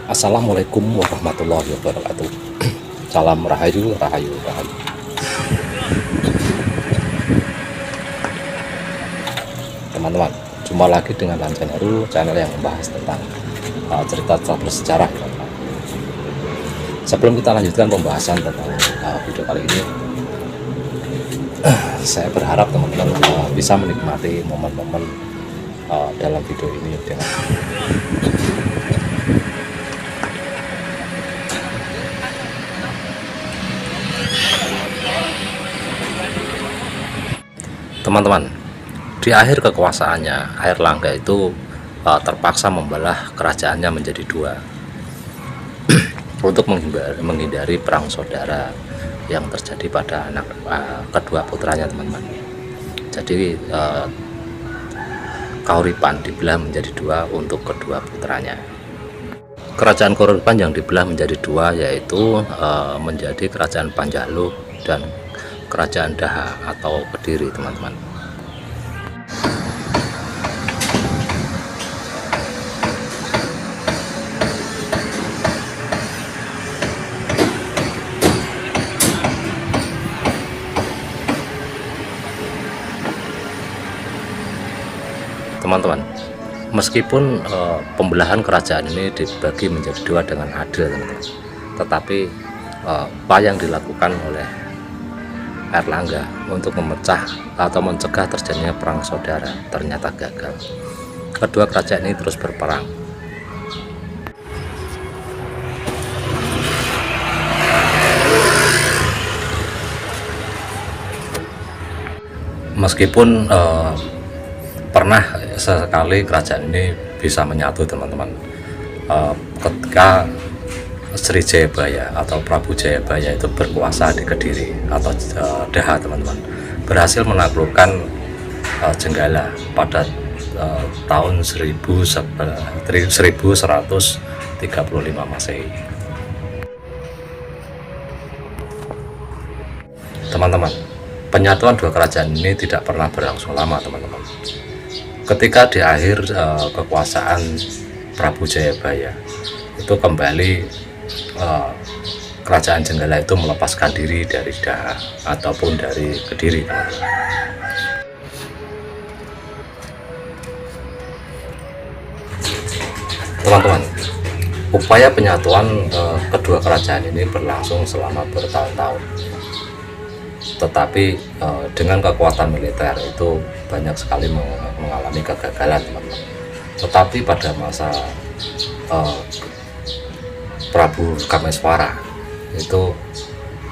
Assalamualaikum warahmatullahi wabarakatuh. Salam rahayu, rahayu, rahayu. Teman-teman, jumpa lagi dengan Lancan Heru, channel yang membahas tentang cerita-cerita bersejarah, teman-teman. Sebelum kita lanjutkan pembahasan tentang video kali ini, saya berharap teman-teman bisa menikmati momen-momen dalam video ini dengan teman-teman. Di akhir kekuasaannya, Airlangga itu terpaksa membelah kerajaannya menjadi dua untuk menghindari perang saudara yang terjadi pada kedua putranya, teman-teman. Jadi Kauripan dibelah menjadi dua untuk kedua putranya. Kerajaan Kauripan yang dibelah menjadi dua yaitu menjadi Kerajaan Panjalu dan Kerajaan Daha atau Kediri, teman-teman. Teman-teman, meskipun pembelahan kerajaan ini dibagi menjadi dua dengan adil, teman-teman, tetapi apa yang dilakukan oleh Airlangga untuk memecah atau mencegah terjadinya perang saudara ternyata gagal. Kedua kerajaan ini terus berperang. Meskipun pernah sekali kerajaan ini bisa menyatu, teman-teman, ketika Sri Jayabaya atau Prabu Jayabaya itu berkuasa di Kediri atau Daha, teman-teman, berhasil menaklukkan Jenggala pada tahun 1135 Masehi. Teman-teman, penyatuan dua kerajaan ini tidak pernah berlangsung lama, teman-teman. Ketika di akhir kekuasaan Prabu Jayabaya itu kembali kerajaan Jenggala itu melepaskan diri dari Daha ataupun dari Kediri, teman-teman. Upaya penyatuan kedua kerajaan ini berlangsung selama bertahun-tahun, tetapi dengan kekuatan militer itu banyak sekali mengalami kegagalan, teman-teman. Tetapi pada masa Prabu Kameswara itu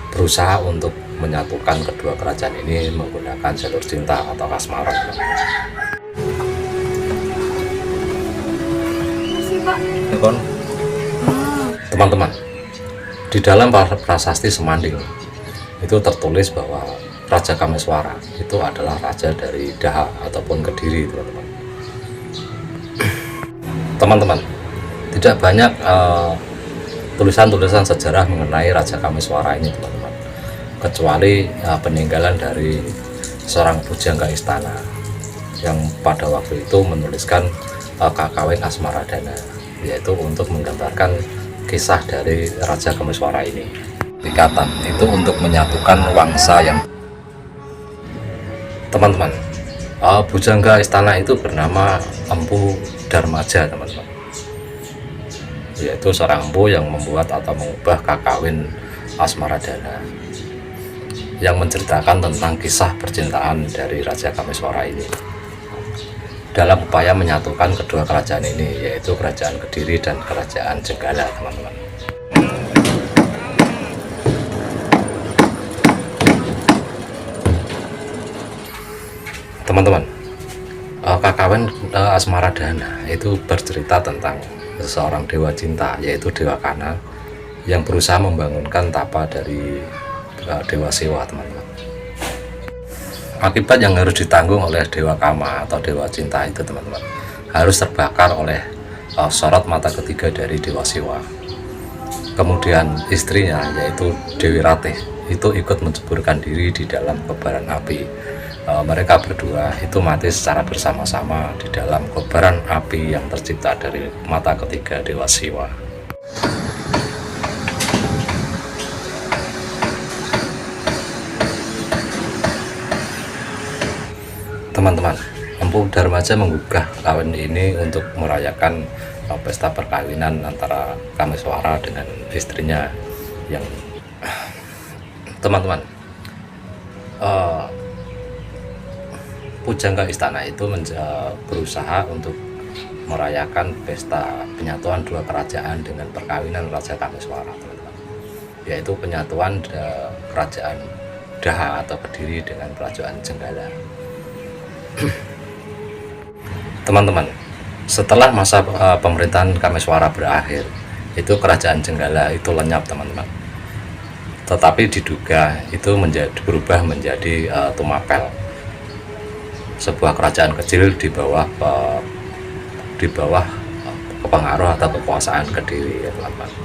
berusaha untuk menyatukan kedua kerajaan ini menggunakan jalur cinta atau kasmaran, teman-teman. Di dalam prasasti Semanding itu tertulis bahwa Raja Kameswara itu adalah raja dari Daha ataupun Kediri, teman-teman. Teman-teman, tidak banyak tulisan-tulisan sejarah mengenai Raja Kameswara ini, teman-teman, kecuali peninggalan dari seorang pujangga istana yang pada waktu itu menuliskan Kakawin Asmaradana, yaitu untuk menggambarkan kisah dari Raja Kameswara ini. Ikatan itu untuk menyatukan wangsa yang, teman-teman, pujangga istana itu bernama Empu Darmaja, teman-teman, yaitu seorang empu yang membuat atau mengubah Kakawin Asmaradana yang menceritakan tentang kisah percintaan dari Raja Kameswara ini dalam upaya menyatukan kedua kerajaan ini, yaitu Kerajaan Kediri dan Kerajaan Jenggala, teman-teman. Teman-teman, Kakawin Asmaradana itu bercerita tentang seorang dewa cinta, yaitu Dewa Kana, yang berusaha membangunkan tapa dari Dewa Siwa, teman-teman. Akibat yang harus ditanggung oleh Dewa Kama atau Dewa Cinta itu, teman-teman, harus terbakar oleh sorot mata ketiga dari Dewa Siwa. Kemudian istrinya, yaitu Dewi Ratih, itu ikut menceburkan diri di dalam kobaran api. Mereka berdua itu mati secara bersama-sama di dalam kobaran api yang tercipta dari mata ketiga Dewa Siwa. Teman-teman, Empu Darmaja menggugah kawin ini untuk merayakan pesta perkawinan antara Kameswara dengan istrinya. Yang teman-teman, pujangga istana itu berusaha untuk merayakan pesta penyatuan dua kerajaan dengan perkawinan Raja Kameswara, teman-teman, yaitu penyatuan kerajaan Daha atau Kediri dengan kerajaan Jenggala. Teman-teman, setelah masa pemerintahan Kameswara berakhir, itu kerajaan Jenggala itu lenyap, teman-teman. Tetapi diduga itu berubah menjadi Tumapel, sebuah kerajaan kecil di bawah kepengaruh atau kekuasaan Kediri, ya teman-teman.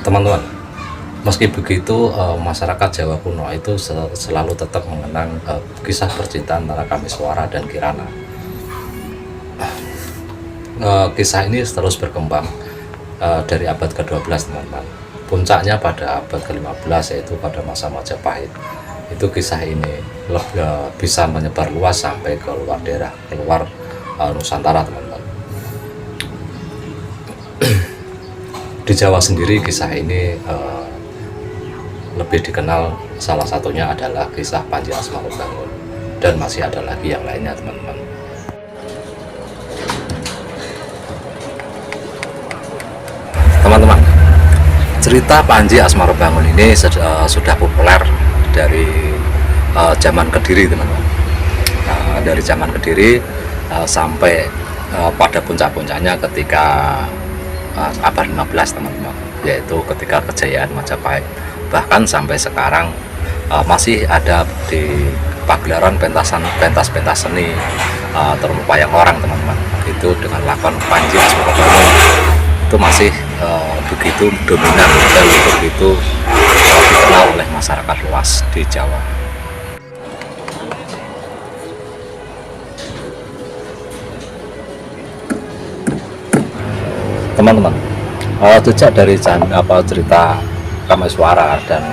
Teman-teman, meski begitu masyarakat Jawa kuno itu selalu tetap mengenang kisah percintaan antara Kameswara dan Kirana. Kisah ini terus berkembang dari abad ke-12, teman-teman. Puncaknya pada abad ke-15, yaitu pada masa Majapahit. Itu kisah ini bisa menyebar luas sampai ke luar daerah, keluar Nusantara, teman-teman. Di Jawa sendiri kisah ini lebih dikenal, salah satunya adalah kisah Panji Asmarobangun, dan masih ada lagi yang lainnya, teman-teman. Teman-teman, cerita Panji Asmarobangun ini sudah populer dari zaman Kediri, teman-teman. Dari zaman Kediri sampai pada puncak-puncaknya ketika abad 15, teman-teman, yaitu ketika kejayaan Majapahit. Bahkan sampai sekarang masih ada di pagelaran pentas seni terumbu karang orang, teman-teman, itu dengan lakon Panji Asmarobangun itu masih begitu dominan dan begitu dikenal oleh masyarakat luas di Jawa. Teman-teman, sejak dari cerita Kameswara dan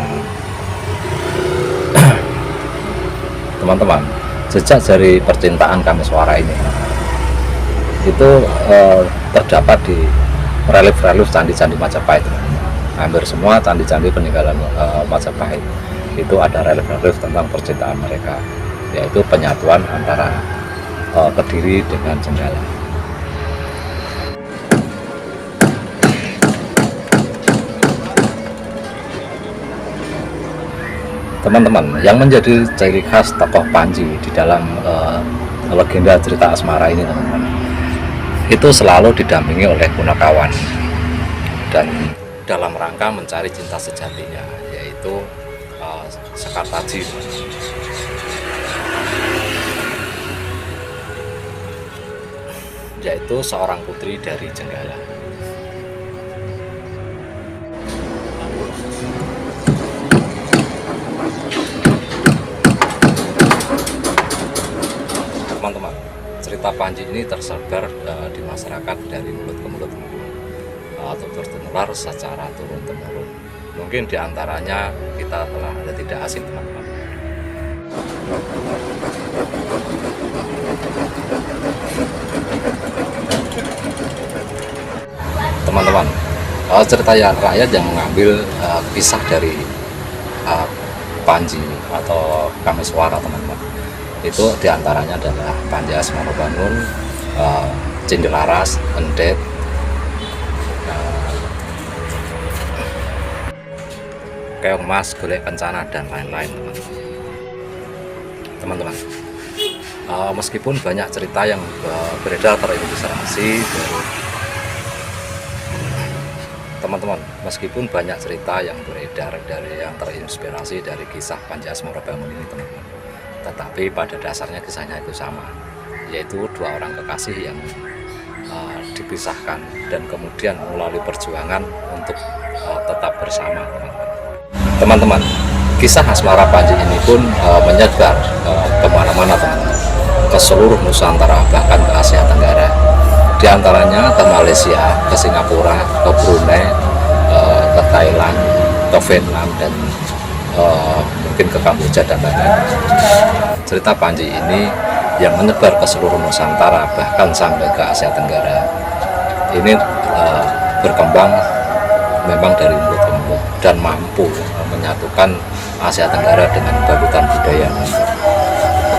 teman-teman, sejak dari percintaan Kameswara ini itu terdapat di relief-relief candi-candi Majapahit. Hampir semua candi-candi peninggalan Majapahit itu ada relief-relief tentang percintaan mereka, yaitu penyatuan antara Kediri dengan Jenggala. Teman-teman, yang menjadi ciri khas tokoh Panji di dalam legenda cerita asmara ini, teman-teman, itu selalu didampingi oleh Punakawan dan dalam rangka mencari cinta sejatinya, yaitu Sekartaji, yaitu seorang putri dari Jenggala. Teman-teman, cerita Panji ini tersebar di masyarakat dari mulut ke mulut atau tertular secara turun-temurun. Mungkin diantaranya kita telah tidak asing, teman-teman. Teman-teman, cerita rakyat yang mengambil kisah dari Panji atau Kameswara, teman-teman, itu diantaranya adalah Panji Asmarobangun, Cindelaras, Endet, Keong Mas, Golek Kencana, dan lain-lain, teman-teman. Meskipun banyak cerita yang beredar terilustrasi teman-teman, meskipun banyak cerita yang beredar yang terinspirasi dari kisah Panji Asmara Bangun ini teman-teman, tetapi pada dasarnya kisahnya itu sama, yaitu dua orang kekasih yang dipisahkan dan kemudian melalui perjuangan untuk tetap bersama teman-teman. Kisah asmara Panji ini pun menyebar kemana-mana teman-teman, ke seluruh Nusantara, bahkan ke Asia Tenggara, di antaranya ke Malaysia, ke Singapura, ke Brunei, ke Thailand, ke Vietnam, dan mungkin ke Kamboja dan lain-lain. Cerita Panji ini yang menyebar ke seluruh Nusantara, bahkan sampai ke Asia Tenggara, ini berkembang memang dari mulut ke mulut dan mampu menyatukan Asia Tenggara dengan balutan budaya.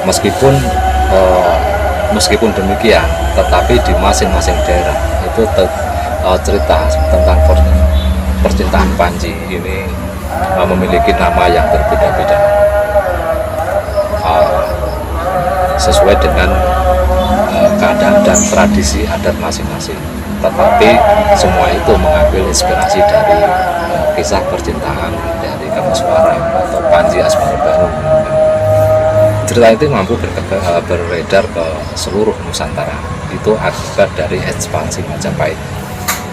Meskipun demikian, tetapi di masing-masing daerah itu cerita tentang percintaan Panji ini memiliki nama yang berbeda-beda, sesuai dengan keadaan dan tradisi adat masing-masing. Tetapi semua itu mengambil inspirasi dari kisah percintaan dari Kang Asmara atau Panji Asmara Bangun. Cerita itu mampu beredar ke seluruh Nusantara. Itu akibat dari ekspansi Majapahit,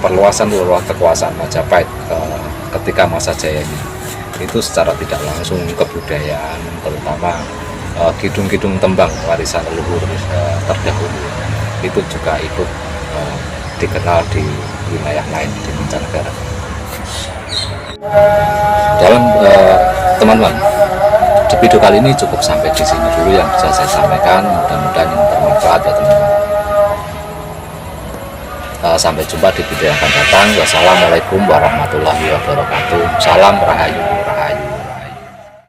perluasan kekuasaan Majapahit ketika masa jayanya. Itu secara tidak langsung kebudayaan, terutama kidung-kidung tembang warisan leluhur terdahulu, itu juga ikut dikenal di wilayah lain di mancanegara. Dalam teman-teman, di video kali ini cukup sampai di sini dulu yang bisa saya sampaikan. Mudah-mudahan yang bermanfaat ya teman-teman. Sampai jumpa di video yang akan datang. Wassalamualaikum warahmatullahi wabarakatuh. Salam Rahayu.